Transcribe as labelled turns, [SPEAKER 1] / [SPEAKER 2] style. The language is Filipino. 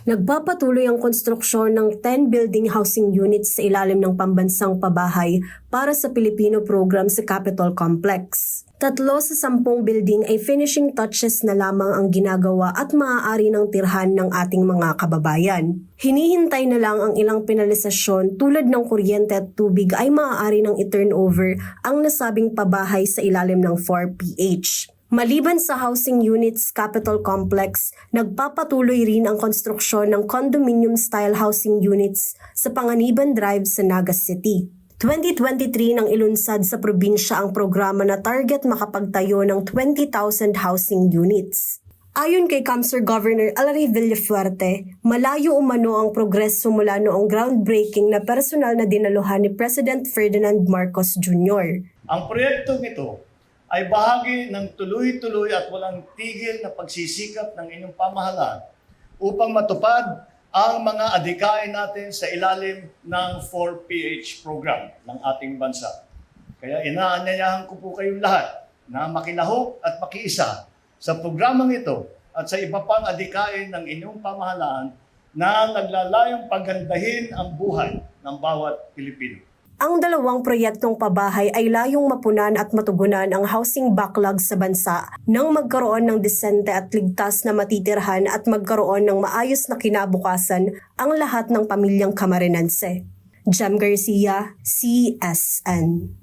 [SPEAKER 1] Nagpapatuloy ang konstruksyon ng 10 building housing units sa ilalim ng pambansang pabahay para sa Pilipino program sa Capitol Complex. 3 sa 10 building ay finishing touches na lamang ang ginagawa at maaari ng tirhan ng ating mga kababayan. Hinihintay na lang ang ilang penalisasyon tulad ng kuryente at tubig ay maaari ng i-turnover ang nasabing pabahay sa ilalim ng 4PH. Maliban sa housing units Capitol Complex, nagpapatuloy rin ang konstruksyon ng condominium-style housing units sa Panganiban Drive sa Naga City. 2023 nang ilunsad sa probinsya ang programa na target makapagtayo ng 20,000 housing units. Ayon kay Kamsur Governor Alari Villafuerte, malayo umano ang progreso mula noong groundbreaking na personal na dinaluhan ni President Ferdinand Marcos Jr.
[SPEAKER 2] Ang proyektong ito ay bahagi ng tuloy-tuloy at walang tigil na pagsisikap ng inyong pamahalaan upang matupad ang mga adhikain natin sa ilalim ng 4PH program ng ating bansa. Kaya inaanyayahan ko po kayong lahat na makilahok at makiisa sa programang ito at sa iba pang adhikain ng inyong pamahalaan na naglalayong paggandahin ang buhay ng bawat Pilipino.
[SPEAKER 1] Ang dalawang proyektong pabahay ay layong mapunan at matugunan ang housing backlog sa bansa nang magkaroon ng desente at ligtas na matitirhan at magkaroon ng maayos na kinabukasan ang lahat ng pamilyang Camarines. Jem Garcia, CSN.